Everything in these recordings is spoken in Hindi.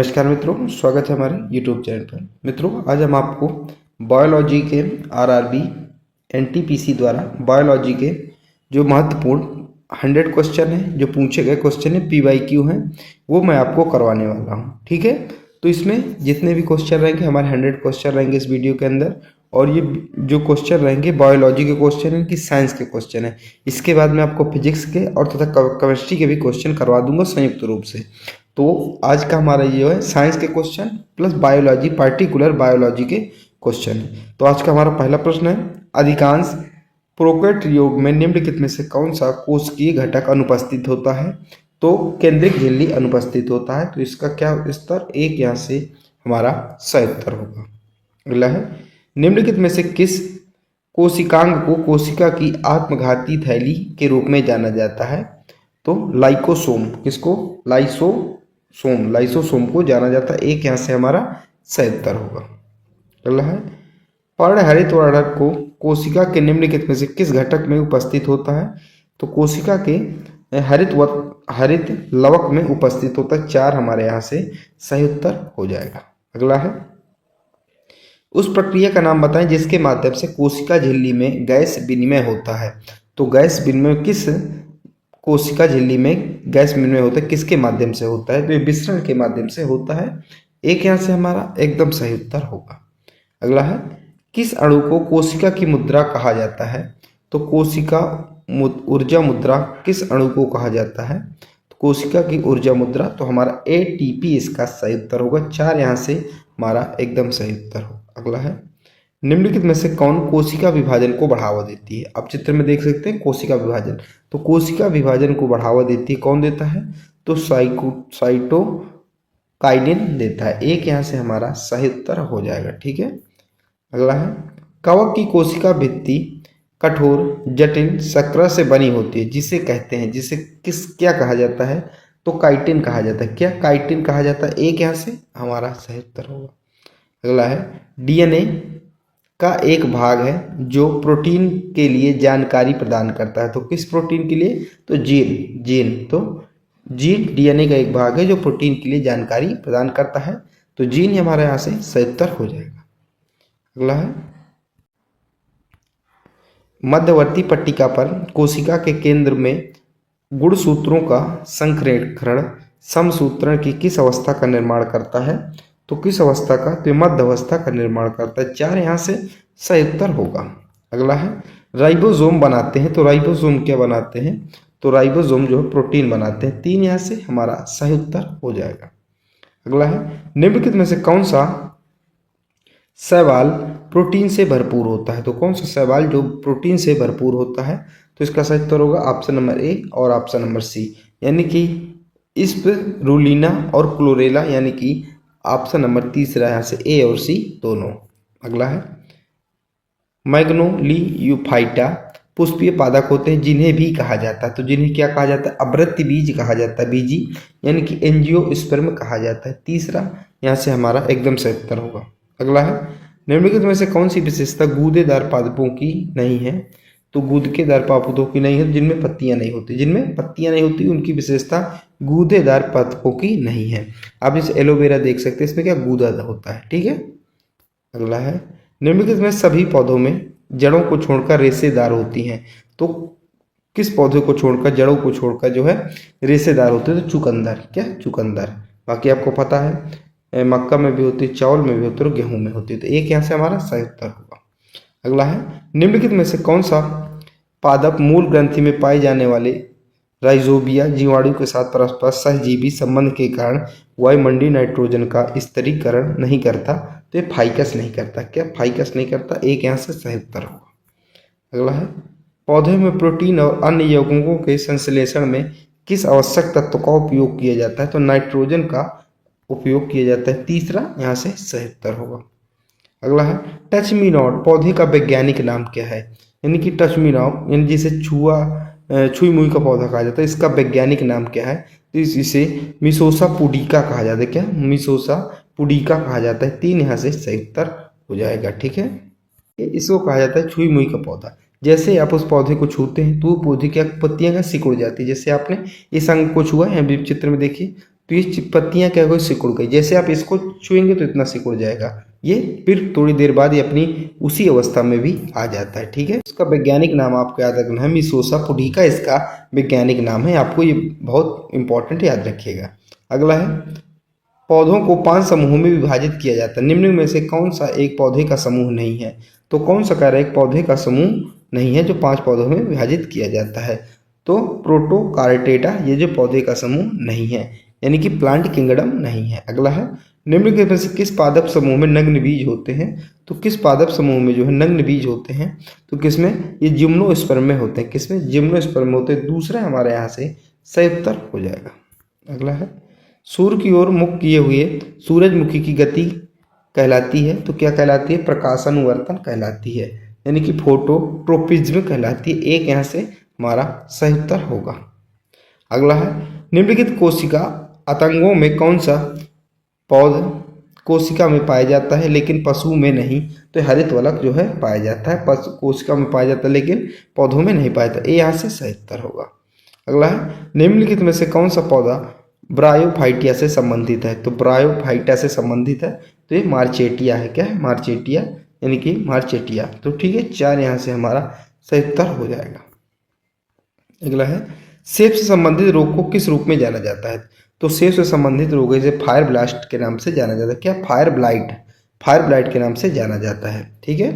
नमस्कार मित्रों, स्वागत है हमारे YouTube चैनल पर। मित्रों, आज हम आपको बायोलॉजी के आरआरबी एनटीपीसी द्वारा बायोलॉजी के जो महत्वपूर्ण 100 क्वेश्चन हैं, जो पूछे गए क्वेश्चन है, PYQ हैं, वो मैं आपको करवाने वाला हूँ। ठीक है, तो इसमें जितने भी क्वेश्चन रहेंगे, हमारे 100 क्वेश्चन रहेंगे इस वीडियो के अंदर। और ये जो क्वेश्चन रहेंगे बायोलॉजी के क्वेश्चन हैं कि साइंस के क्वेश्चन हैं। इसके बाद मैं आपको फिजिक्स के और तथा केमिस्ट्री के भी क्वेश्चन करवा दूंगा संयुक्त रूप से। तो आज का हमारा ये है साइंस के question plus biology, particular biology के क्वेश्चन। तो आज का हमारा पहला प्रश्न है, अधिकांश प्रोकैरियोट में निम्नलिखित में से कौन सा कोशिकीय घटक अनुपस्थित होता है? तो केंद्रिक झिल्ली अनुपस्थित होता है। तो इसका क्या उत्तर? एक यहाँ से हमारा सही उत्तर होगा। अगला है, निम्नलिखित में से किस कोशिकांग को कोशिका की आत्मघाती थैली के रूप में जाना जाता है? तो लाइकोसोम। किसको? लाइसोसोम को जाना जाता है। एक यहाँ से हमारा सही उत्तर होगा। अगला है, पर्णहरित वर्णक को कोशिका के निम्नलिखित में से किस घटक में उपस्थित होता है? तो कोशिका के हरित लवक में उपस्थित होता है। 4 हमारे यहाँ से सही उत्तर हो जाएगा। अगला है, उस प्रक्रिया का नाम बताएं जिसके माध्यम से कोशिका झिल्ली में गैस विनिमय होता है। तो गैस विनिमय किस कोशिका झिल्ली में गैस विनिमय होता है, किसके माध्यम से होता है? तो ये विसरण के माध्यम से होता है। एक यहाँ से हमारा एकदम सही उत्तर होगा। अगला है, किस अणु को कोशिका की मुद्रा कहा जाता है? तो कोशिका ऊर्जा मुद्रा किस अणु को कहा जाता है? तो कोशिका की ऊर्जा मुद्रा, तो हमारा ATP इसका सही उत्तर होगा। 4 यहाँ से हमारा एकदम सही उत्तर होगा। अगला है, निम्नलिखित में से कौन कोशिका विभाजन को बढ़ावा देती है? आप चित्र में देख सकते हैं कोशिका विभाजन। तो कोशिका विभाजन को बढ़ावा देती है, कौन देता है? तो साइटोकाइनिन देता है। एक यहाँ से हमारा सही उत्तर हो जाएगा। ठीक है, अगला है, कवक की कोशिका भित्ति कठोर जटिल शर्करा से बनी होती है, जिसे कहते हैं, जिसे क्या कहा जाता है? तो काइटिन कहा जाता है। क्या? काइटिन कहा जाता है। एक यहाँ से हमारा सही उत्तर होगा। अगला है, DNA का एक भाग है जो प्रोटीन के लिए जानकारी प्रदान करता है। तो किस प्रोटीन के लिए? तो जीन। तो जीन DNA का एक भाग है जो प्रोटीन के लिए जानकारी प्रदान करता है। तो जीन ही हमारे यहाँ से सही उत्तर हो जाएगा। अगला है, मध्यवर्ती पट्टिका पर कोशिका के केंद्र में गुणसूत्रों का संकरण समसूत्रण की किस अवस्था का निर्माण करता है? तो किस अवस्था का? तो मध्य अवस्था का निर्माण करता है। 4 यहाँ से सही उत्तर होगा। अगला है, राइबोसोम बनाते हैं। तो राइबोसोम क्या बनाते हैं? तो राइबोसोम जो है प्रोटीन बनाते हैं। 3 यहाँ से हमारा सही उत्तर हो जाएगा। अगला है, निम्नलिखित में से कौन सा शैवाल प्रोटीन से भरपूर होता है? तो कौन सा शैवाल जो प्रोटीन से भरपूर होता है? तो इसका सही उत्तर होगा ऑप्शन नंबर A और ऑप्शन नंबर C, यानी कि स्पिरुलिना और क्लोरेला, यानी कि ऑप्शन नंबर तीसरा यहाँ से A और C दोनों। अगला है, मैग्नोलियोफाइटा पुष्पीय पादप होते हैं जिन्हें भी कहा जाता है। तो जिन्हें क्या कहा जाता है? आवृत्ति बीज कहा जाता है, बीजी, यानी कि एंजियोस्पर्म कहा जाता है। तीसरा यहाँ से हमारा एकदम सही उत्तर होगा। अगला है, निम्नलिखित में से कौन सी विशेषता गूदेदार पादपों की नहीं है? तो गूदेदार पादपों की नहीं है जिनमें पत्तियां नहीं होती। जिनमें पत्तियां नहीं होती उनकी विशेषता गूदेदार पादपों की नहीं है। आप जैसे एलोवेरा देख सकते हैं, इसमें क्या गूदा होता है। ठीक है, अगला है, निम्नलिखित में सभी पौधों में जड़ों को छोड़कर रेशेदार होती हैं। तो किस पौधे को छोड़कर, जड़ों को छोड़कर जो है रेशेदार होते हैं? तो चुकंदर। क्या? चुकंदर। बाकी आपको पता है मक्का में भी होती है, चावल में भी होती है और गेहूं में होती है। तो एक यहाँ से हमारा सही उत्तर होगा। अगला है, निम्नलिखित में से कौन सा पादप मूल ग्रंथि में पाए जाने वाले राइजोबिया जीवाणु के साथ परस्पर सहजीवी संबंध के कारण वायुमंडलीय नाइट्रोजन का स्तरीकरण नहीं करता? तो ये फाइकस नहीं करता। क्या? फाइकस नहीं करता। एक यहाँ से सही उत्तर होगा। अगला है, पौधे में प्रोटीन और अन्य यौगिकों के संश्लेषण में किस आवश्यक तत्व का उपयोग किया जाता है? तो नाइट्रोजन का उपयोग किया जाता है। तीसरा यहाँ से सही उत्तर होगा। अगला है, टच मी नॉट पौधे का वैज्ञानिक नाम क्या है? यानी कि टच मी नॉट, यानी जिसे छुई मुई का पौधा कहा जाता है, इसका वैज्ञानिक नाम क्या है? तो इसे मिसोसा पुडिका कहा जाता है। क्या? मिसोसा पुडिका कहा जाता है। 3 यहाँ से सही उत्तर हो जाएगा। ठीक है, इसको कहा जाता है छुई मुई का पौधा। जैसे आप उस पौधे को छूते हैं तो पौधे की पत्तियां का सिकुड़ जाती है। जैसे आपने इस अंग को छुआ है, चित्र में देखिए, तो ये पत्तियां क्या हो गई, सिकुड़ गई। जैसे आप इसको छुएंगे तो इतना सिकुड़ जाएगा, ये फिर थोड़ी देर बाद ये अपनी उसी अवस्था में भी आ जाता है। ठीक है, इसका वैज्ञानिक नाम आपको याद रखना है, मिसोसा पुडिका इसका वैज्ञानिक नाम है, आपको ये बहुत इंपॉर्टेंट याद रखिएगा। अगला है, पौधों को 5 समूहों में विभाजित किया जाता है, निम्न में से कौन सा एक पौधे का समूह नहीं है। तो कौन सा कह रहा है एक पौधे का समूह नहीं है जो 5 पौधों में विभाजित किया जाता है। तो प्रोटोकार्टेटा ये जो पौधे का समूह नहीं है, यानी कि प्लांट किंगडम नहीं है। अगला है, निम्न में से किस पादप समूह में नग्न बीज होते हैं। तो किस पादप समूह में जो है नग्न बीज होते हैं, तो किसमें, ये जिम्नोस्पर्म में होते हैं। किसमें, जिम्नोस्पर्म में होते हैं। दूसरा हमारे यहाँ से सयुत्तर हो जाएगा। अगला है, सूर्य की ओर मुख किए हुए सूरजमुखी की गति कहलाती है। तो क्या कहलाती है, प्रकाशानुवर्तन कहलाती है, यानी कि फोटोट्रोपिज्म कहलाती है। एक यहाँ से हमारा सही उत्तर होगा। अगला है, निम्नलिखित कोशिका आतंगों में कौन सा पौध कोशिका में पाया जाता है लेकिन पशु में नहीं। तो हरित वलक जो है पाया जाता है, पशु कोशिका में पाया जाता है लेकिन पौधों में नहीं पाया जाता। ये यहाँ से सही उत्तर होगा। अगला है, निम्नलिखित में से कौन सा पौधा ब्रायोफाइटिया से संबंधित है। तो ब्रायोफाइटा से संबंधित है, तो ये मार्चेटिया है। क्या है, मार्चेटिया, यानी कि मार्चेटिया। तो ठीक है, 4 यहाँ से हमारा सही उत्तर हो जाएगा। अगला है, सेब से संबंधित रोग को किस रूप में जाना जाता है। तो सेब से संबंधित रोग इसे फायर ब्लास्ट के नाम से जाना जाता है। क्या, फायर ब्लाइट, फायर ब्लाइट के नाम से जाना जाता है। ठीक है,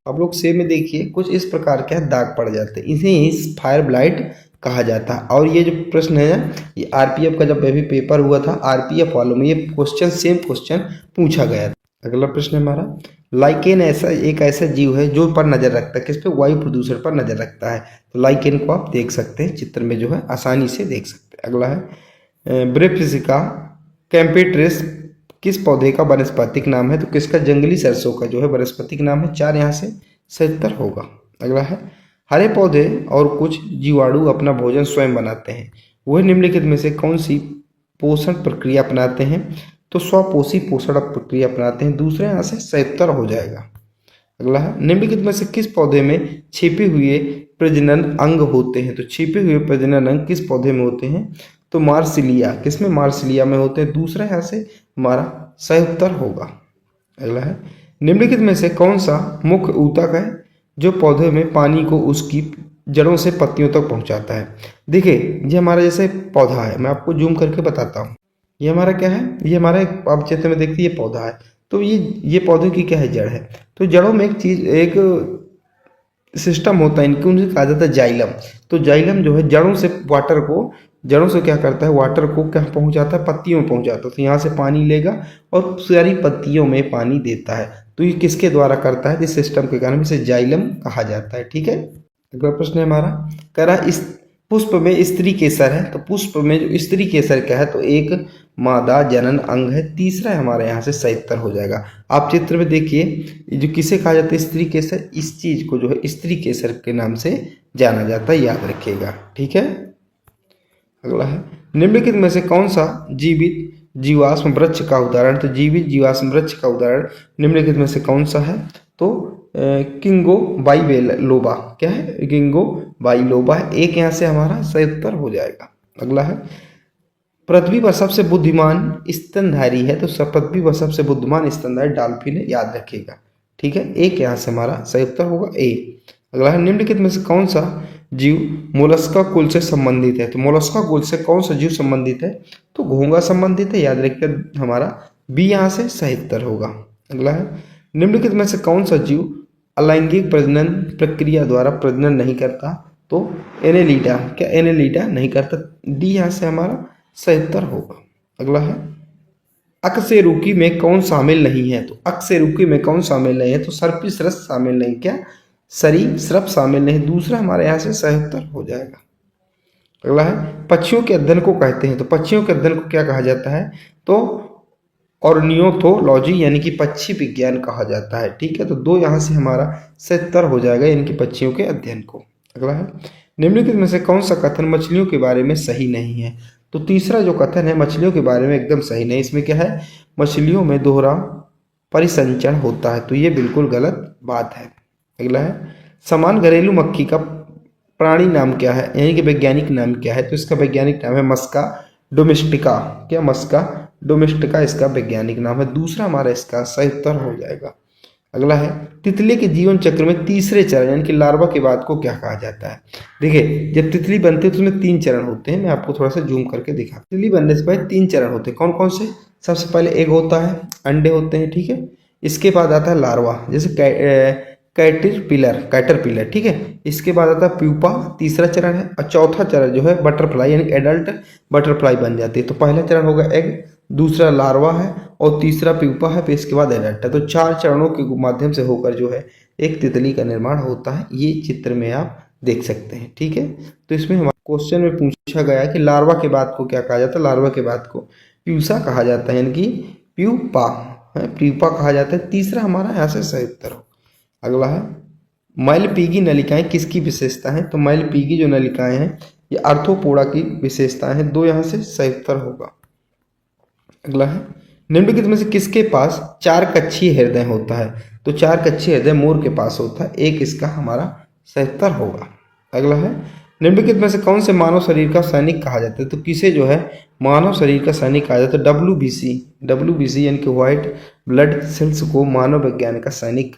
अब लोग सेब में देखिए कुछ इस प्रकार के दाग पड़ जाते हैं, इसे फायर ब्लाइट कहा जाता है। और ये जो प्रश्न है ये आरपीएफ का जब भी पेपर हुआ था, आरपीएफ वालों में ये क्वेश्चन, सेम क्वेश्चन पूछा गया था। अगला प्रश्न हमारा, लाइकेन एक ऐसा जीव है जो पर नजर रखता है। किस पे, वायु प्रदूषण पर नजर रखता है। तो लाइकेन को आप देख सकते हैं चित्र में, जो है आसानी से देख सकते हैं। अगला है, ब्रेफिसिका कैम्पेट्रिस किस पौधे का वनस्पतिक नाम है। तो किसका, जंगली सरसों का जो है वनस्पतिक नाम है। 4 यहाँ से सही उत्तर होगा। अगला है, हरे पौधे और कुछ जीवाणु अपना भोजन स्वयं बनाते हैं, वह निम्नलिखित में से कौन सी पोषण प्रक्रिया अपनाते हैं। तो स्वपोषी पोषण प्रक्रिया अपनाते हैं। दूसरे यहाँ से सही उत्तर हो जाएगा। अगला है, निम्नलिखित में से किस पौधे में छिपे हुए प्रजनन अंग होते हैं। तो छिपे हुए प्रजनन अंग किस पौधे में होते हैं। तो मार्सिलिया, किसमें, मार्सिलिया में होते हैं। दूसरा यहाँ से हमारा सही उत्तर होगा। अगला है, निम्नलिखित में से कौन सा मुख्य ऊतक है जो पौधे में पानी को उसकी जड़ों से पत्तियों तक पहुंचाता है। देखिए, ये हमारा जैसे पौधा है, मैं आपको जूम करके बताता हूँ। ये हमारा क्या है, ये हमारा आप चित्र में देखते ये पौधा है। तो ये पौधे की क्या है, जड़ है। तो जड़ों में एक सिस्टम होता है इनके, उनसे कहा जाता है जाइलम। तो जाइलम जो है जड़ों से वाटर को, जड़ों से क्या करता है, वाटर को क्या पहुंचाता है, पत्तियों में पहुंचाता है। तो यहाँ से पानी लेगा और सारी पत्तियों में पानी देता है। तो ये किसके द्वारा करता है, इस सिस्टम के कारण इसे जाइलम कहा जाता है। ठीक है, अगला प्रश्न है हमारा, कह रहा इस पुष्प में स्त्री केसर है। तो पुष्प में जो स्त्री केसर क्या है, तो एक मादा जनन अंग है। तीसरा हमारे यहाँ से सही उत्तर हो जाएगा। आप चित्र में देखिए, जो किसे कहा जाता है स्त्री केसर, इस चीज को जो है स्त्री केसर के नाम से जाना जाता है, याद रखिएगा। ठीक है, अगला है, निम्नलिखित में से कौन सा जीवित जीवाश्म वृक्ष का उदाहरण। तो जीवित जीवाश्म वृक्ष का उदाहरण निम्नलिखित में से कौन सा है। तो किंगो बाइलोबा, क्या है, किंगो बाइलोबा है। एक यहाँ से हमारा सही उत्तर हो जाएगा। अगला है, पृथ्वी पर सबसे बुद्धिमान स्तनधारी है। तो पृथ्वी पर सबसे बुद्धिमान स्तनधारी डॉल्फिन है, याद रखिएगा। ठीक है, एक यहाँ से हमारा सही उत्तर होगा ए। अगला है, निम्नलिखित में से कौन सा जीव मोलस्का कुल से संबंधित है। तो मोलस्का कुल से कौन सा जीव संबंधित है। तो घोंगा संबंधित है, याद रखिएगा हमारा बी यहाँ से सही उत्तर होगा। अगला है, निम्नलिखित में से कौन सा जीव अलैंगिक प्रजनन प्रक्रिया द्वारा प्रजनन नहीं करता। तो एनेलिडा, क्या एनेलिडा नहीं करता। डी यहाँ से हमारा सही उत्तर होगा। अगला है, अकशेरुकी में कौन शामिल नहीं है। तो अकशेरुकी में कौन शामिल नहीं है। तो सर्पिसरस शामिल नहीं, क्या, सरीसृप शामिल नहीं। दूसरा हमारे यहाँ से सही उत्तर हो जाएगा। अगला है, पक्षियों के अध्ययन को कहते हैं। तो पक्षियों के अध्ययन को क्या कहा जाता है। तो ऑर्नियोथोलॉजी, यानी कि पक्षी विज्ञान कहा जाता है। ठीक है, तो 2 यहाँ से हमारा सही उत्तर हो जाएगा, यानी कि पक्षियों के अध्ययन को। अगला है, निम्नलिखित में से कौन सा कथन मछलियों के बारे में सही नहीं है। तो तीसरा जो कथन है मछलियों के बारे में एकदम सही नहीं। इसमें क्या है, मछलियों में दोहरा परिसंचरण होता है। तो ये बिल्कुल गलत बात है। अगला है, समान घरेलू मक्खी का प्राणी नाम क्या है, यानी कि वैज्ञानिक नाम क्या है। तो इसका वैज्ञानिक नाम है मस्का डोमेस्टिका, क्या मस्का डोमेस्टिका इसका वैज्ञानिक नाम है। दूसरा हमारा इसका सही उत्तर हो जाएगा। अगला है तितली के जीवन चक्र में तीसरे चरण यानी कि लार्वा के बाद को क्या कहा जाता है। देखिए जब तितली बनती है तो उसमें 3 चरण होते हैं। मैं आपको थोड़ा सा जूम करके दिखा, तितली बनने से पहले 3 चरण होते हैं। कौन कौन से? सबसे पहले एग होता है, अंडे होते हैं, ठीक है। इसके बाद आता है लार्वा, जैसे कैटरपिलर, ठीक है। इसके बाद आता है प्यूपा, तीसरा चरण है। और चौथा चरण जो है बटरफ्लाई यानी एडल्ट बटरफ्लाई बन जाती है। तो पहला चरण होगा एग, दूसरा लार्वा है और तीसरा प्यूपा है, फिर इसके बाद एडल्ट है। तो 4 चरणों के माध्यम से होकर जो है एक तितली का निर्माण होता है। ये चित्र में आप देख सकते हैं, ठीक है। तो इसमें हमारे क्वेश्चन में पूछा गया है कि लार्वा के बाद को क्या कहा जाता है। लार्वा के बाद को प्यूसा कहा जाता है, यानी कि प्यूपा प्यूपा कहा जाता है। तीसरा हमारा यहाँ से सही उत्तर हो। अगला है मैलपीगी नलिकाएं किसकी विशेषता है। तो मैलपीगी जो नलिकाएं हैं ये आर्थ्रोपोडा की विशेषताएं हैं। 2 यहाँ से सही उत्तर होगा। अगला है निम्नलिखित में से किसके पास 4 कक्षीय हृदय होता है। तो 4 कक्षीय हृदय मोर के पास होता है। 1 इसका हमारा सही उत्तर होगा। अगला है निम्नलिखित में से कौन से मानव शरीर का सैनिक कहा जाता है। तो किसे जो है मानव शरीर का सैनिक कहा जाता है। WBC यानी कि व्हाइट ब्लड सेल्स को मानव विज्ञान का सैनिक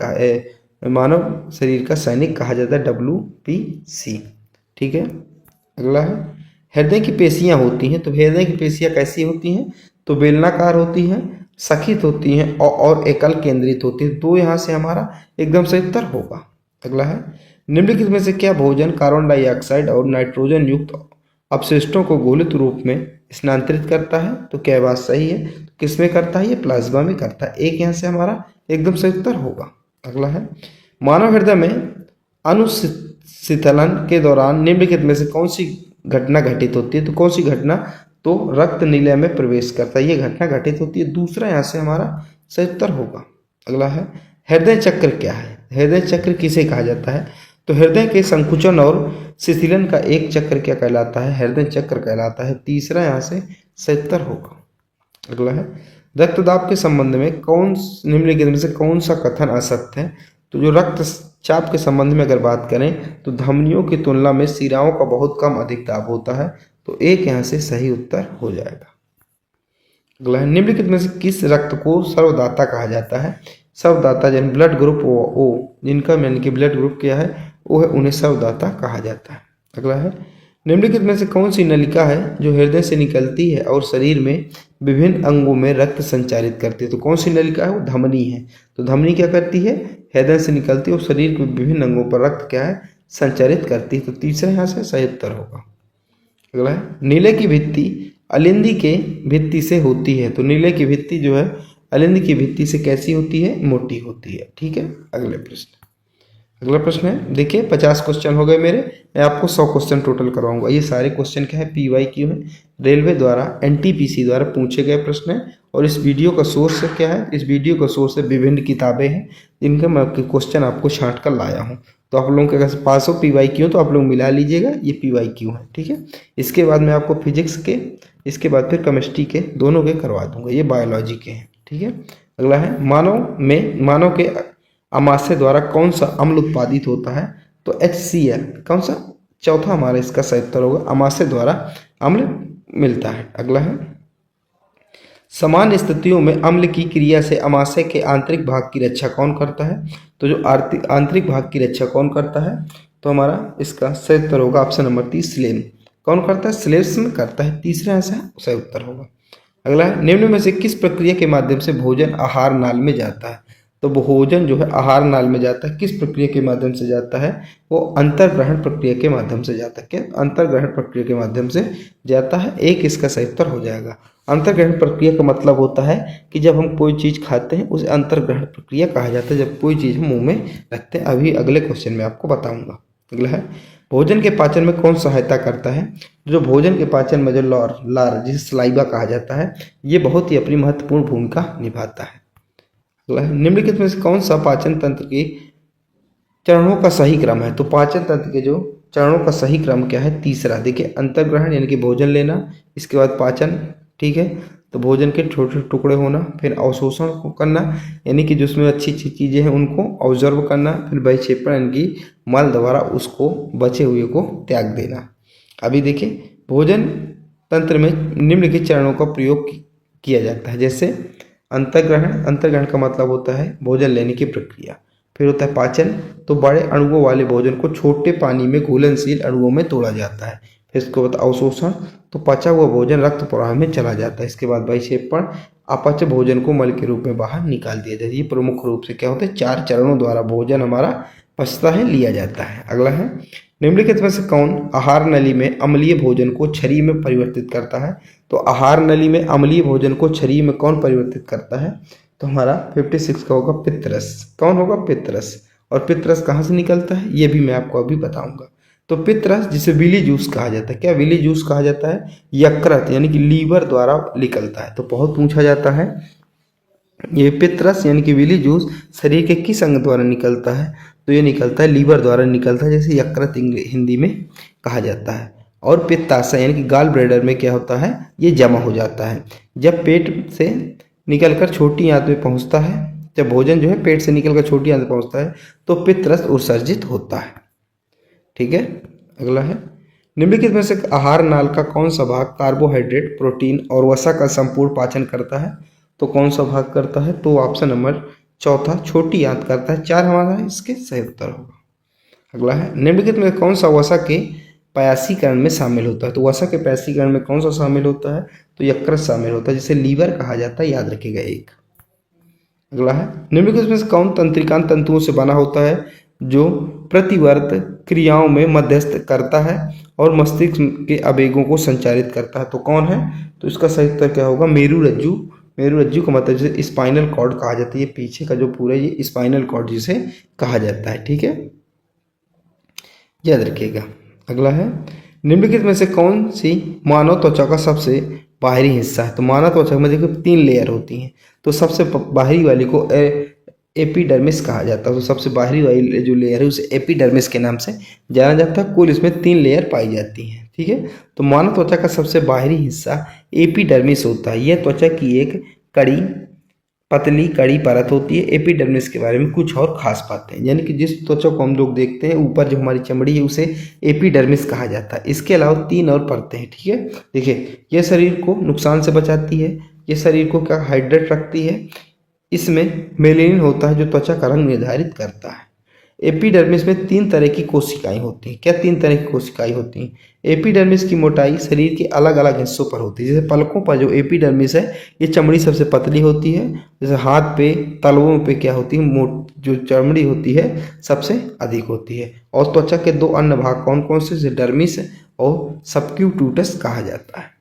मानव शरीर का सैनिक कहा जाता है, WBC, ठीक है। अगला है हृदय की पेशियां होती हैं। तो हृदय की पेशियां कैसी होती हैं। तो बेलनाकार होती हैं, सखित होती हैं और एकल केंद्रित होती हैं। 2 यहाँ से हमारा एकदम सही उत्तर होगा। अगला है निम्नलिखित में से क्या भोजन कार्बन डाइऑक्साइड और नाइट्रोजन युक्त अपशिष्टों को गोलित रूप में स्थानांतरित करता है। तो क्या बात सही है। तो किसमें करता है, ये प्लाज्मा में करता है। 1 यहाँ से हमारा एकदम सही उत्तर होगा। अगला है मानव हृदय में अनुशीतलन के दौरान निम्नलिखित में से कौन सी घटना घटित होती है। तो कौन सी घटना। तो रक्त नीले में प्रवेश करता है, ये घटना घटित होती है। दूसरा यहाँ से हमारा सही उत्तर होगा। अगला है हृदय चक्र क्या है। हृदय चक्र किसे कहा जाता है। तो हृदय के संकुचन और शिथिलन का एक चक्र क्या कहलाता है, हृदय चक्र कहलाता है। तीसरा यहाँ से सही उत्तर होगा। अगला है रक्तदाब के संबंध में निम्नलिखित में से कौन सा कथन असत्य है। तो जो रक्तचाप के संबंध में अगर बात करें तो धमनियों की तुलना में शिराओं का बहुत कम अधिक दाब होता है। तो 1 यहाँ से सही उत्तर हो जाएगा। अगला है निम्नलिखित में से किस रक्त को सर्वदाता कहा जाता है। सर्वदाता जिन ब्लड ग्रुप ओ जिनका यानी कि ब्लड ग्रुप क्या है वो है, उन्हें सर्वदाता कहा जाता है। अगला है निम्नलिखित में से कौन सी नलिका है जो हृदय से निकलती है और शरीर में विभिन्न अंगों में रक्त संचारित करती है। तो कौन सी नलिका है, वो धमनी है। तो धमनी क्या करती है, हृदय से निकलती है और शरीर के विभिन्न अंगों पर रक्त क्या है, संचारित करती है। तो तीसरा यहाँ से सही उत्तर होगा। अगला है नीले की भित्ति अलिंदी के भित्ति से होती है। तो नीले की भित्ति जो है अलिंदी की भित्ति से कैसी होती है, मोटी होती है, ठीक है। अगला प्रश्न है, देखिए 50 क्वेश्चन हो गए मेरे, मैं आपको 100 क्वेश्चन टोटल करवाऊंगा। ये सारे क्वेश्चन क्या है, PYQ है, रेलवे द्वारा NTPC द्वारा पूछे गए प्रश्न है। और इस वीडियो का सोर्स क्या है, इस वीडियो का सोर्स है विभिन्न किताबें हैं जिनके मैं क्वेश्चन आपको छांट कर लाया हूँ। तो आप लोगों के अगर पास हो PYQ तो आप लोग मिला लीजिएगा, ये PYQ है, ठीक है। इसके बाद मैं आपको फिजिक्स के, इसके बाद फिर केमिस्ट्री के दोनों के करवा दूंगा, ये बायोलॉजी के हैं, ठीक है। अगला है मानव के अमाशय द्वारा कौन सा अम्ल उत्पादित होता है। तो HCl, कौन सा, चौथा हमारा इसका सही उत्तर होगा, अमाशय द्वारा अम्ल मिलता है। अगला है समान स्थितियों में अम्ल की क्रिया से अमाशय के आंतरिक भाग की रक्षा कौन करता है। तो जो आंतरिक भाग की रक्षा कौन करता है, तो हमारा इसका सही उत्तर होगा ऑप्शन नंबर 3 स्लेम। कौन करता है, श्लेष्म करता है। तीसरा ऐसा सही उत्तर होगा। अगला है निम्न में से किस प्रक्रिया के माध्यम से भोजन आहार नाल में जाता है। तो भोजन जो है आहार नाल में जाता है, किस प्रक्रिया के माध्यम से जाता है, वो अंतर्ग्रहण प्रक्रिया के माध्यम से जाता है। क्या, अंतर्ग्रहण प्रक्रिया के माध्यम से जाता है। 1 इसका सही उत्तर हो जाएगा। अंतर्ग्रहण प्रक्रिया का मतलब होता है कि जब हम कोई चीज़ खाते हैं उसे अंतर्ग्रहण प्रक्रिया कहा जाता है, जब कोई चीज़ हम मुंह में रखते हैं। अभी अगले क्वेश्चन में आपको बताऊंगा। अगला है भोजन के पाचन में कौन सहायता करता है। जो भोजन के पाचन में जो लार जिसे सलाइवा कहा जाता है, ये बहुत ही अपनी महत्वपूर्ण भूमिका निभाता है। निम्नलिखित में से कौन सा पाचन तंत्र के चरणों का सही क्रम है। तो पाचन तंत्र के जो चरणों का सही क्रम क्या है, तीसरा। देखिए अंतर्ग्रहण यानी कि भोजन लेना, इसके बाद पाचन, ठीक है। तो भोजन के छोटे टुकड़े होना, फिर अवशोषण को करना यानी कि जिसमें अच्छी अच्छी चीज़ें हैं उनको ऑब्जर्व करना, फिर बहिक्षेपण यानी कि मल द्वारा उसको बचे हुए को त्याग देना। अभी देखिए भोजन तंत्र में निम्नलिखित चरणों का प्रयोग किया जाता है। जैसे अंतर्ग्रहण, अंतर्ग्रहण का मतलब होता है भोजन लेने की प्रक्रिया। फिर होता है पाचन, तो बड़े अणुओं वाले भोजन को छोटे पानी में घुलनशील अणुओं में तोड़ा जाता है। फिर इसके बाद अवशोषण, तो पचा हुआ भोजन रक्त प्रवाह में चला जाता है। इसके बाद विक्षेपण, अपच भोजन को मल के रूप में बाहर निकाल दिया जाता है। ये प्रमुख रूप से क्या होता है, 4 चरणों द्वारा भोजन हमारा पचता है, लिया जाता है। अगला है, निम्नलिखित में से कौन आहार नली में अम्लीय भोजन को छरी में परिवर्तित करता है। तो आहार नली में अम्लीय भोजन को छरी में कौन परिवर्तित करता है, तो हमारा 56 का होगा पित्तरस। कौन होगा, पित्तरस। और पित्तरस कहाँ से निकलता है ये भी मैं आपको अभी बताऊंगा। तो पित्तरस जिसे विली जूस कहा जाता है, क्या विली जूस कहा जाता है, यकृत यानी कि लीवर द्वारा निकलता है। तो बहुत पूछा जाता है, ये पित्तरस यानी कि विली जूस शरीर के किस अंग द्वारा निकलता है, तो ये निकलता है लीवर द्वारा निकलता है, जैसे यकृत हिंदी में कहा जाता है। और पित्ताशय यानी कि गाल ब्लैडर में क्या होता है, ये जमा हो जाता है। जब पेट से निकलकर छोटी आंत में पहुंचता है, जब भोजन जो है पेट से निकलकर छोटी आंत में पहुंचता है तो पित्तरस उत्सर्जित होता है। ठीक है। अगला है, निम्नलिखित में से आहार नाल का कौन सा भाग कार्बोहाइड्रेट, प्रोटीन और वसा का संपूर्ण पाचन करता है, तो कौन सा भाग करता है, तो ऑप्शन नंबर चौथा छोटी आंत करता है। 4 हमारा इसके सही उत्तर होगा। अगला है, निम्नलिखित में कौन सा वसा के पयासीकरण में शामिल होता है, तो वसा के पयासीकरण में कौन सा शामिल होता है, तो यकृत शामिल होता है, जिसे लीवर कहा जाता है, याद रखिएगा एक। अगला है, निम्नलिखित में से कौन तंत्रिकांत तंतुओं से बना होता है जो प्रतिवर्त क्रियाओं में मध्यस्थ करता है और मस्तिष्क के आवेगों को संचारित करता है, तो कौन है, तो इसका सही उत्तर क्या होगा, मेरुरज्जु। मेरुरज्जु का मतलब जिसे स्पाइनल कॉर्ड कहा जाता है, ये पीछे का जो पूरा ये स्पाइनल कॉर्ड जिसे कहा जाता है। ठीक है, याद रखिएगा। अगला है, निम्नलिखित में से कौन सी मानव त्वचा का सबसे बाहरी हिस्सा है, तो मानव त्वचा में देखो 3 लेयर होती हैं, तो सबसे बाहरी वाली को एपिडर्मिस कहा जाता है। तो सबसे बाहरी वाली जो लेयर है उसे एपिडर्मिस के नाम से जाना जाता है। कुल इसमें 3 लेयर पाई जाती हैं। ठीक है, तो मानव त्वचा का सबसे बाहरी हिस्सा एपिडर्मिस होता है। यह त्वचा की एक पतली कड़ी परत होती है। एपिडर्मिस के बारे में कुछ और खास बातें हैं, यानी कि जिस त्वचा को हम लोग देखते हैं ऊपर जो हमारी चमड़ी है उसे एपिडर्मिस कहा जाता है। इसके अलावा 3 और परतें हैं। ठीक है, देखिए यह शरीर को नुकसान से बचाती है, यह शरीर को क्या हाइड्रेट रखती है, इसमें मेलेनिन होता है जो त्वचा का रंग निर्धारित करता है। एपिडर्मिस में 3 तरह की कोशिकाएं होती हैं। क्या 3 तरह की कोशिकाएं होती हैं, एपिडर्मिस की मोटाई शरीर के अलग अलग हिस्सों पर होती है। जैसे पलकों पर जो एपिडर्मिस है ये चमड़ी सबसे पतली होती है, जैसे हाथ पे तलवों पे क्या होती है, जो चमड़ी होती है सबसे अधिक होती है। और त्वचा के 2 अन्य भाग कौन कौन से, जैसे डर्मिस और सबक्यूटेटस कहा जाता है।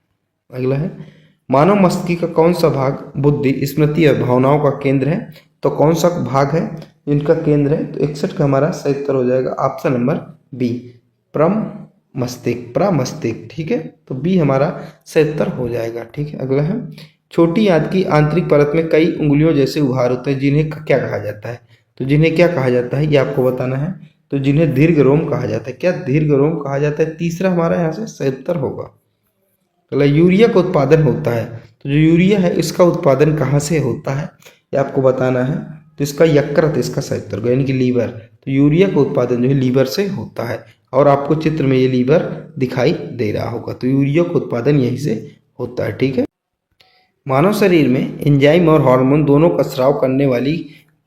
अगला है, मानव मस्तिष्क का कौन सा भाग बुद्धि, स्मृति और भावनाओं का केंद्र है, तो कौन सा भाग है इनका केंद्र है, तो 61 का हमारा सही उत्तर हो जाएगा ऑप्शन नंबर बी, प्रमस्तिष्क। ठीक है, तो बी हमारा सही उत्तर हो जाएगा। ठीक है, अगला है, छोटी आंत की आंतरिक परत में कई उंगलियों जैसे उभार होते हैं, जिन्हें क्या कहा जाता है, तो जिन्हें क्या कहा जाता है ये आपको बताना है। तो जिन्हें दीर्घ रोम कहा जाता है, क्या दीर्घ रोम कहा जाता है, तीसरा हमारा यहाँ से सही उत्तर होगा। अगला, यूरिया का उत्पादन होता है, तो जो यूरिया है इसका उत्पादन कहाँ से होता है ये आपको बताना है। तो इसका यकृत इसका सही उत्तर होगा, यानी कि लीवर। तो यूरिया का उत्पादन जो है लीवर से होता है, और आपको चित्र में ये लीवर दिखाई दे रहा होगा। तो यूरिया का उत्पादन यहीं से होता है। ठीक है, मानव शरीर में एंजाइम और हार्मोन दोनों का स्राव करने वाली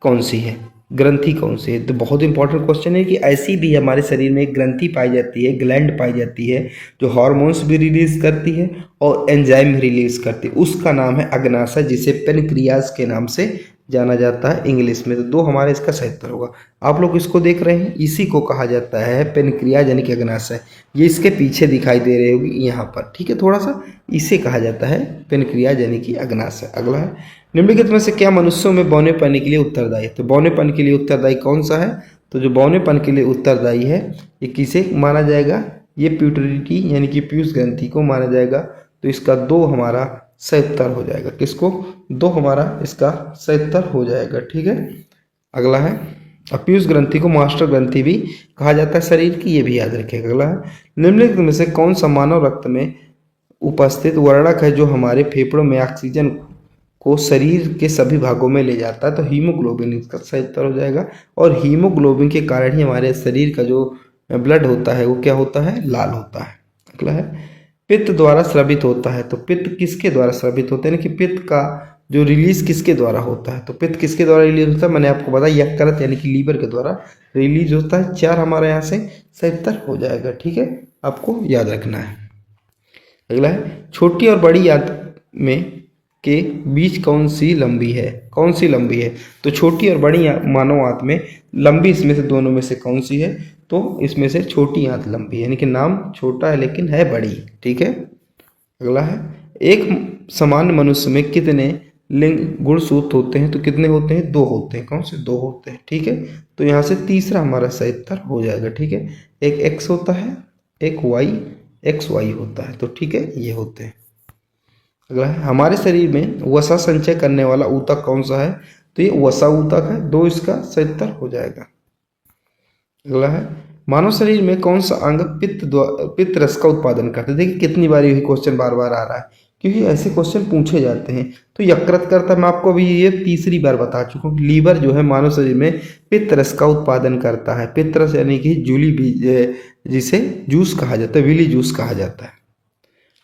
कौन सी है, ग्रंथि कौन सी है, तो बहुत इंपॉर्टेंट क्वेश्चन है कि ऐसी भी हमारे शरीर में एक ग्रंथि पाई जाती है, ग्लैंड पाई जाती है जो हार्मोन्स भी रिलीज करती है और एंजाइम भी रिलीज करती है। उसका नाम है अग्नाशय, जिसे पेनक्रियाज के नाम से जाना जाता है इंग्लिश में। तो 2 हमारे इसका सही उत्तर होगा। आप लोग इसको देख रहे हैं, इसी को कहा जाता है पेनक्रियाज यानी कि अग्नाशय। ये इसके पीछे दिखाई दे रहे होगी यहाँ पर। ठीक है, थोड़ा सा इसे कहा जाता है पेनक्रियाज यानी कि अग्नाशय। अगला है, निम्नलिखित में से क्या मनुष्यों में बौनेपन के लिए उत्तरदायी है, तो बौनेपन के लिए उत्तरदायी कौन सा है, तो जो बौनेपन के लिए उत्तरदायी है ये किसे माना जाएगा, ये प्यूटरिटी यानी कि पीयूष ग्रंथि को माना जाएगा। तो इसका 2 हमारा सही उत्तर हो जाएगा, किसको, 2 हमारा इसका सही उत्तर हो जाएगा। ठीक है, अगला है, पीयूष ग्रंथि को मास्टर ग्रंथि भी कहा जाता है शरीर की, ये भी याद रखिएगा। अगला है, निम्नलिखित में से कौन सा मानव रक्त में उपस्थित वर्णक है जो हमारे फेफड़ों में ऑक्सीजन को शरीर के सभी भागों में ले जाता है, तो हीमोग्लोबिन इसका सही उत्तर हो जाएगा। और हीमोग्लोबिन के कारण ही हमारे शरीर का जो ब्लड होता है वो क्या होता है, लाल होता है। अगला है, पित्त द्वारा स्रावित होता है। तो पित्त किसके द्वारा स्रावित होता है, यानी कि पित्त का जो रिलीज किसके द्वारा होता है। तो पित्त किसके द्वारा रिलीज होता है, मैंने आपको बताया यकृत यानी कि लीवर के द्वारा रिलीज होता है। 4 हमारे यहाँ से 77 हो जाएगा। ठीक है, आपको याद रखना है। अगला है छोटी और बड़ी आंत में के बीच कौन सी लंबी है, कौन सी लंबी है। तो छोटी और बड़ी मानव आंत में लंबी इसमें से दोनों में से कौन सी है, तो इसमें से छोटी आंत लंबी है, यानी कि नाम छोटा है लेकिन है बड़ी। ठीक है, अगला है एक सामान्य मनुष्य में कितने लिंग गुणसूत्र होते हैं। तो कितने होते हैं, 2 होते हैं। कौन से, 2 होते हैं। ठीक है, तो यहाँ से तीसरा हमारा 77 हो जाएगा। ठीक है, एक एक्स होता है, एक वाई, एक्स वाई होता है। तो ठीक है, ये होते हैं। अगला है हमारे शरीर में वसा संचय करने वाला ऊतक कौन सा है। तो ये वसा ऊतक है, 2 इसका 77 हो जाएगा। अगला है मानव शरीर में कौन सा अंग पित्त रस का उत्पादन करता है। देखिए कितनी बार यही क्वेश्चन बार बार आ रहा है, क्योंकि ऐसे क्वेश्चन पूछे जाते हैं। तो यकृत करता है, मैं आपको अभी ये तीसरी बार बता चुका हूँ। लीवर जो है मानव शरीर में पित्त रस का उत्पादन करता है। पित्त रस यानी कि जूली बीज, जिसे जूस कहा जाता है, विली जूस कहा जाता है।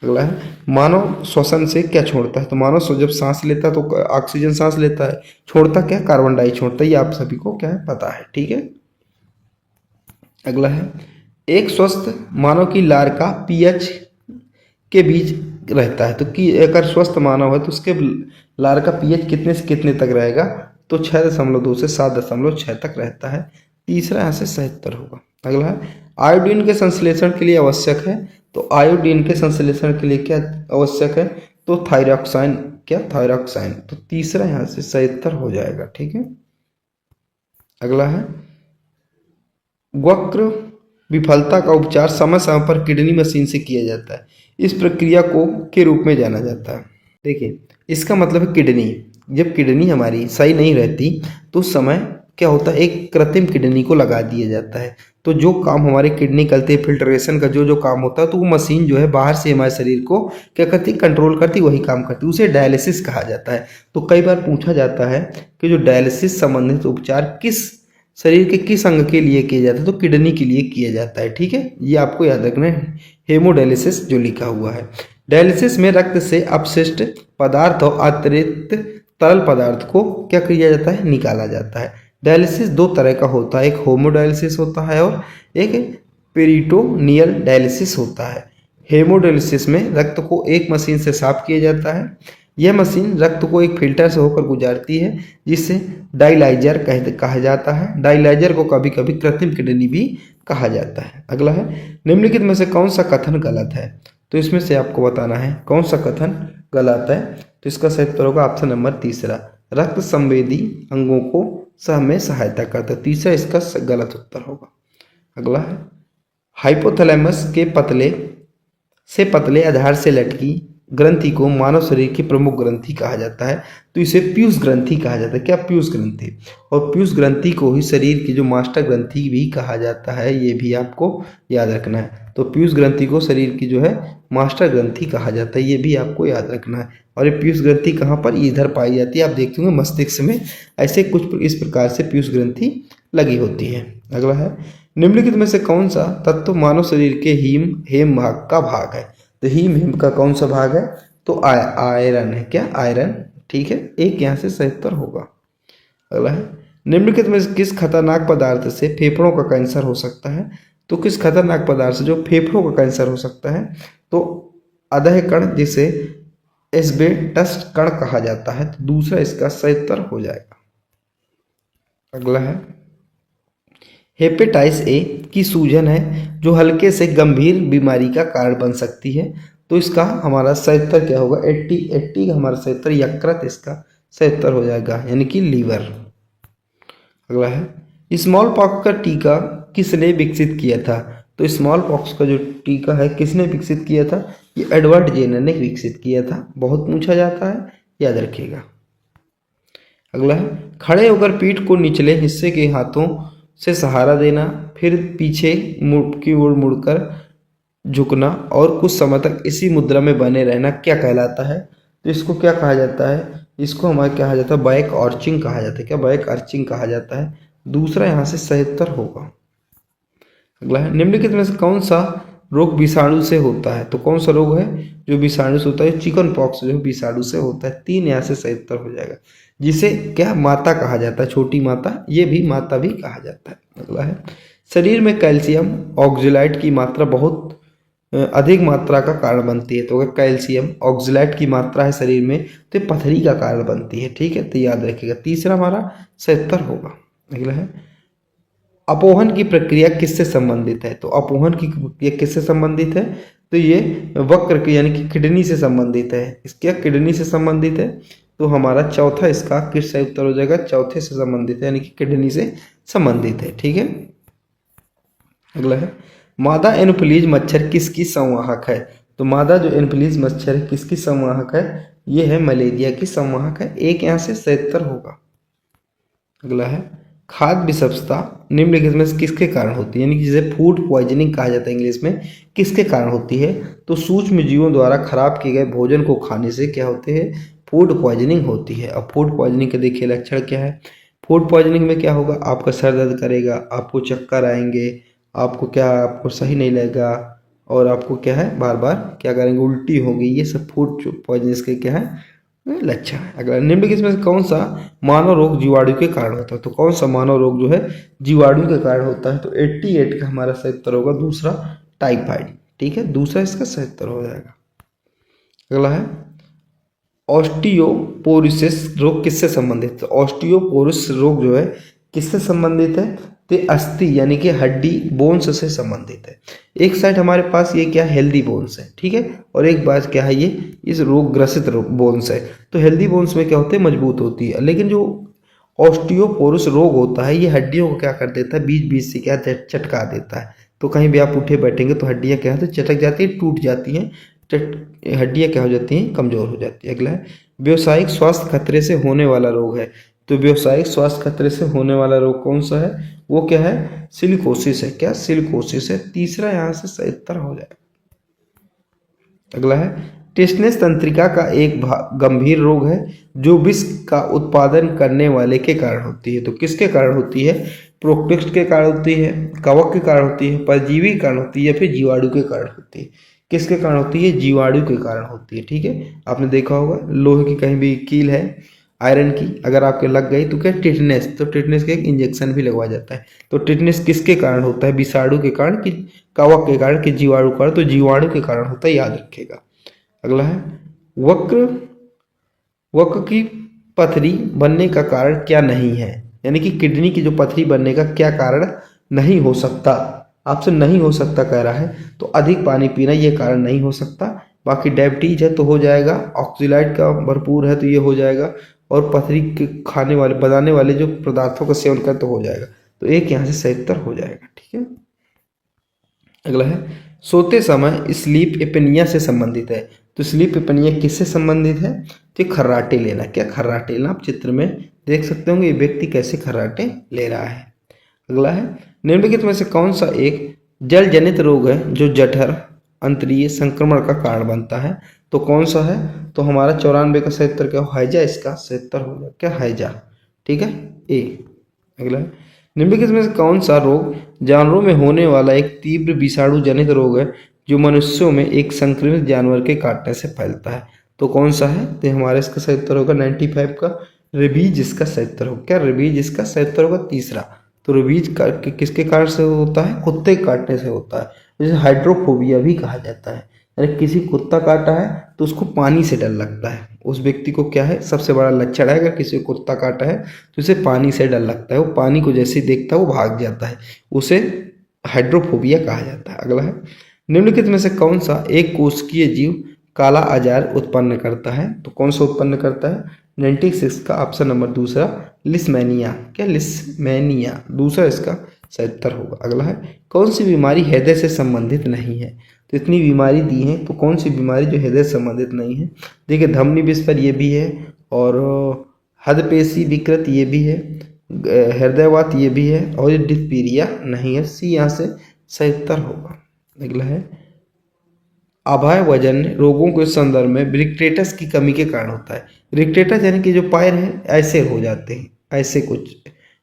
अगला है मानव श्वसन से क्या छोड़ता है। तो मानव जब सांस लेता है तो ऑक्सीजन सांस लेता है, छोड़ता क्या, कार्बन डाइऑक्साइड छोड़ता है। ये आप सभी को क्या है पता है। ठीक है, अगला है एक स्वस्थ मानव की लार का पीएच के बीच रहता है। तो कि अगर स्वस्थ मानव है तो उसके लार का पीएच कितने से कितने तक रहेगा। तो 6.2 से 7.6 तक रहता है। तीसरा यहाँ से 77 होगा। अगला है आयोडीन के संश्लेषण के लिए आवश्यक है। तो आयोडीन के संश्लेषण के लिए क्या आवश्यक है, तो थायरॉक्साइन, क्या, थायरॉक्साइन। तो तीसरा यहाँ से 77 हो जाएगा। ठीक है, अगला है वक्र विफलता का उपचार समय समय पर किडनी मशीन से किया जाता है। इस प्रक्रिया को के रूप में जाना जाता है। देखिए इसका मतलब है किडनी, जब किडनी हमारी सही नहीं रहती तो उस समय क्या होता है, एक कृत्रिम किडनी को लगा दिया जाता है। तो जो काम हमारी किडनी करती है, फिल्ट्रेशन का जो जो काम होता है, तो वो मशीन जो है बाहर से हमारे शरीर को क्या करती, कंट्रोल करती, वही काम करती, उसे डायलिसिस कहा जाता है। तो कई बार पूछा जाता है कि जो डायलिसिस संबंधित उपचार किस शरीर के किस अंग के लिए किया जाता है, तो किडनी के लिए किया जाता है। ठीक है, ये आपको याद रखना है, हेमोडायलिसिस जो लिखा हुआ है। डायलिसिस में रक्त से अपशिष्ट पदार्थ और अतिरिक्त तरल पदार्थ को क्या किया जाता है, निकाला जाता है। डायलिसिस 2 तरह का होता है, एक होमोडायलिसिस होता है और एक पेरिटोनियल डायलिसिस होता है। हेमोडायलिसिस में रक्त को एक मशीन से साफ किया जाता है। यह मशीन रक्त को एक फिल्टर से होकर गुजारती है, जिससे डायलाइजर कहा जाता है। डायलाइजर को कभी कभी कृत्रिम किडनी भी कहा जाता है। अगला है निम्नलिखित में से कौन सा कथन गलत है। तो इसमें से आपको बताना है कौन सा कथन गलत है। तो इसका सही उत्तर होगा ऑप्शन नंबर तीसरा, रक्त संवेदी अंगों को में सहायता करता है। तीसरा इसका गलत उत्तर होगा। अगला है हाइपोथैलेमस के पतले आधार से लटकी ग्रंथि को मानव शरीर की प्रमुख ग्रंथि कहा जाता है। तो इसे पीयूष ग्रंथि कहा जाता है। क्या, पीयूष ग्रंथि। और पीयूष ग्रंथि को ही शरीर की जो मास्टर ग्रंथि भी कहा जाता है, ये भी आपको याद रखना है। तो पीयूष ग्रंथि को शरीर की जो है मास्टर ग्रंथि कहा जाता है, ये भी आपको याद रखना है। और ये पीयूष ग्रंथि कहाँ पर, इधर पाई जाती है, आप देखते होंगे मस्तिष्क में ऐसे कुछ इस प्रकार से पीयूष ग्रंथि लगी होती है। अगला है निम्नलिखित में से कौन सा तत्व मानव शरीर के हेम भाग का भाग है। तो हीम का कौन सा भाग है, तो आयरन है। क्या, आयरन। ठीक है, एक यहाँ से 77 होगा। अगला है निम्नलिखित में किस खतरनाक पदार्थ से फेफड़ों का कैंसर हो सकता है। तो किस खतरनाक पदार्थ से जो फेफड़ों का कैंसर हो सकता है, तो अधः कण जिसे एस्बेस्टस कण कहा जाता है। तो दूसरा इसका 77 हो जाएगा। अगला है हेपेटाइटिस ए की सूजन है जो हल्के से गंभीर बीमारी का कारण बन सकती है। तो इसका हमारा 77 क्या होगा, 80 हमारा 77 यकृत, इसका 77 हो जाएगा, यानी कि लीवर। अगला है स्मॉल पॉक्स का टीका किसने विकसित किया था। तो स्मॉल पॉक्स का जो टीका है किसने विकसित किया था, ये एडवर्ड जेनर ने विकसित किया था। बहुत पूछा जाता है, याद रखिएगा। अगला है खड़े होकर पीठ को निचले हिस्से के हाथों से सहारा देना, फिर पीछे की ओर मुड़कर झुकना और कुछ समय तक इसी मुद्रा में बने रहना क्या कहलाता है। तो इसको क्या कहा जाता है, इसको हमारा कहा जाता है बैक आर्चिंग कहा जाता है। क्या, बैक आर्चिंग कहा जाता है। दूसरा यहाँ से 77 होगा। अगला है निम्नलिखित में से कौन सा रोग विषाणु से होता है। तो कौन सा रोग है जो विषाणु से होता है? चिकन पॉक्स जो विषाणु से होता है। 3 यहाँ से सही उत्तर हो जाएगा। जिसे क्या माता कहा जाता है, छोटी माता, ये भी माता भी कहा जाता है। अगला है, शरीर में कैल्शियम ऑक्जेलाइट की मात्रा बहुत अधिक मात्रा का कारण बनती है। तो अगर कैल्शियम ऑक्जेलाइट की मात्रा है शरीर में तो ये पथरी का कारण बनती है। ठीक है, तो याद रखिएगा। तीसरा हमारा 77 होगा। अगला है, अपोहन की प्रक्रिया किससे संबंधित है? तो अपोहन की प्रक्रिया किससे संबंधित है? तो ये वक्र यानी कि किडनी से संबंधित है। इसके किडनी से संबंधित है। तो हमारा चौथा इसका किस से उत्तर हो जाएगा? चौथे से संबंधित है, यानी कि किडनी से संबंधित है। ठीक है। अगला है, मादा एनोफिलीज मच्छर किसकी संवाहक है? तो मादा जो एनोफिलीज मच्छर है किसकी संवाहक है? ये है मलेरिया की संवाहक है। एक यहाँ से 77 होगा। अगला है, खाद्य विषाक्तता निम्नलिखित में से किसके कारण होती है? यानी कि जिसे फूड पॉइजनिंग कहा जाता है इंग्लिश में, किसके कारण होती है? तो सूक्ष्म जीवों द्वारा खराब किए गए भोजन को खाने से क्या होते हैं? फूड पॉइजनिंग होती है। अब फूड पॉइजनिंग के देखिए लक्षण क्या है। फूड पॉइजनिंग में क्या होगा? आपका सर दर्द करेगा, आपको चक्कर आएंगे, आपको सही नहीं लगेगा, और आपको क्या है बार बार क्या करेंगे? उल्टी होगी। ये सब फूड पॉइजनिंग के क्या है? लक्षण है। अगला, निम्नलिखित में से कौन सा मानव रोग जीवाणु के कारण होता है? तो कौन सा मानव रोग जो है जीवाणु के कारण होता है? तो 88 का हमारा सही उत्तर होगा दूसरा, टाइफाइड। ठीक है, दूसरा इसका सही उत्तर हो जाएगा। अगला है, ऑस्टियोपोरोसिस रोग किससे संबंधित है? ऑस्टियोपोरोसिस रोग जो है किससे संबंधित है? तो अस्थि यानी कि हड्डी बोन्स से संबंधित है। एक साइड हमारे पास ये क्या हेल्दी बोन्स है, ठीक है, और एक बात क्या है ये इस रोग ग्रसित बोन्स है। तो हेल्दी बोन्स में क्या होते हैं? मजबूत होती है। लेकिन जो ऑस्टियोपोरोसिस रोग होता है ये हड्डियों को क्या कर देता है? बीच बीच से क्या चटका देता है। तो कहीं भी आप उठे बैठेंगे तो हड्डियां क्या है? चटक जाती है, टूट जाती हैं, हड्डियां क्या हो जाती हैं? कमजोर हो जाती है। अगला है, व्यावसायिक स्वास्थ्य खतरे से होने वाला रोग है। तो व्यावसायिक स्वास्थ्य खतरे से होने वाला रोग कौन सा है? वो क्या है? सिलिकोसिस है। क्या? सिलिकोसिस है। तीसरा यहाँ से सही उत्तर हो जाएगा। अगला है, टिशनेस तंत्रिका का एक गंभीर रोग है जो विष का उत्पादन करने वाले के कारण होती है। तो किसके कारण होती है? प्रोक्टिस्ट के कारण होती है, कवक के कारण होती है, परजीवी के कारण होती है, या फिर जीवाणु के कारण होती है? किसके कारण होती है? जीवाणु के कारण होती है। ठीक है, आपने देखा होगा लोहे की कहीं भी कील है आयरन की, अगर आपके लग गई तो क्या टिटनेस, तो टिटनेस का एक इंजेक्शन भी लगवाया जाता है। तो टिटनेस किसके कारण होता है? विषाणु के कारण कि कवक के कारण कि जीवाणु के कारण? तो जीवाणु के कारण होता है, याद रखिएगा। अगला है, वक्र की पथरी बनने का कारण क्या नहीं है? यानी कि किडनी की जो पथरी बनने का क्या कारण नहीं हो सकता? आपसे नहीं हो सकता कह रहा है, तो अधिक पानी पीना ये कारण नहीं हो सकता। बाकी डायबिटीज है तो हो जाएगा, ऑक्सीलाइट का भरपूर है तो ये हो जाएगा, और पथरी के खाने वाले बनाने वाले जो पदार्थों का सेवन कर तो हो जाएगा। तो एक यहाँ से सही उत्तर हो जाएगा। ठीक है। अगला है, सोते समय स्लीप एपनिया से संबंधित है। तो स्लीप एपनिया किससे संबंधित है? तो खर्राटे लेना। क्या? खर्राटे लेना। आप चित्र में देख सकते होंगे ये व्यक्ति कैसे खर्राटे ले रहा है। अगला है, निम्नलिखित में से कौन सा एक जल जनित रोग है जो जठर अंतरीय संक्रमण का कारण बनता है? तो कौन सा है? तो हमारा 94 का सही उत्तर क्या हो? हैजा इसका सही उत्तर हो जाएगा। क्या? हैजा। ठीक है, ए। अगला है, निम्नलिखित में से कौन सा रोग जानवरों में होने वाला एक तीव्र विषाणु जनित रोग है जो मनुष्यों में एक संक्रमित जानवर के काटने से फैलता है? तो कौन सा है? तो हमारा इसका सही उत्तर होगा 95 का रेबीज इसका सही उत्तर होगा। क्या? रेबीज इसका सही उत्तर होगा तीसरा। तो रेबीज किसके कारण से होता है? कुत्ते काटने से होता है, जिसे हाइड्रोफोबिया भी कहा जाता है। यानी किसी कुत्ता काटा है तो उसको पानी से डर लगता है। उस व्यक्ति को क्या है? सबसे बड़ा लक्षण है, अगर किसी को कुत्ता काटा है तो उसे पानी से डर लगता है, वो पानी को जैसे ही देखता है वो भाग जाता है, उसे हाइड्रोफोबिया कहा जाता है। अगला है, निम्नलिखित में से कौन सा एक कोशिकीय जीव काला आजार उत्पन्न करता है? तो कौन सा उत्पन्न करता है? 96 का ऑप्शन नंबर दूसरा, लिस्मेनिया। क्या? लिस्मेनिया दूसरा इसका सही उत्तर होगा। अगला है, कौन सी बीमारी हृदय से संबंधित नहीं है? तो इतनी बीमारी दी है, तो कौन सी बीमारी जो हृदय से संबंधित नहीं है? देखिए, धमनी विस्फर ये भी है, और हृदपेशी विकृत ये भी है, हृदयवात ये भी है, और ये डिप्थीरिया नहीं है। सी यहाँ से सही उत्तर होगा। अगला है, अभय वजन रोगों के संदर्भ में रिक्टेटस की कमी के कारण होता है। रिक्टेटस यानी कि जो पैर हैं ऐसे हो जाते हैं, ऐसे कुछ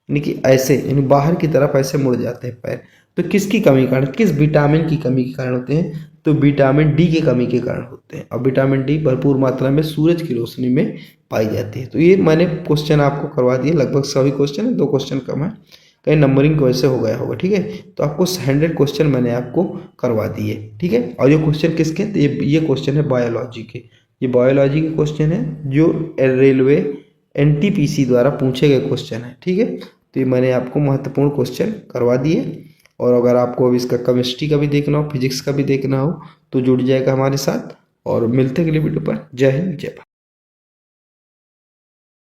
यानी कि ऐसे, यानी बाहर की तरफ ऐसे मुड़ जाते हैं पैर। तो किसकी कमी के कारण, किस विटामिन की कमी के कारण होते हैं? तो विटामिन डी की कमी के कारण होते हैं। और विटामिन डी भरपूर मात्रा में सूरज की रोशनी में पाई जाती है। तो ये मैंने क्वेश्चन आपको करवा दिए, लगभग सभी क्वेश्चन है, 2 क्वेश्चन कम है, कहीं नंबरिंग की वजह से हो गया होगा। ठीक है, तो आपको 100 क्वेश्चन मैंने आपको करवा दिए। ठीक है, और ये क्वेश्चन किसके, तो ये क्वेश्चन है बायोलॉजी के। ये बायोलॉजी के क्वेश्चन है जो रेलवे एनटीपीसी द्वारा पूछे गए क्वेश्चन है। ठीक है, तो ये मैंने आपको महत्वपूर्ण क्वेश्चन करवा दिए। और अगर आपको अब इसका केमिस्ट्री का भी देखना हो, फिजिक्स का भी देखना हो, तो जुड़ जाएगा हमारे साथ। और मिलते हैं अगले वीडियो पर। जय हिंद, जय भारत।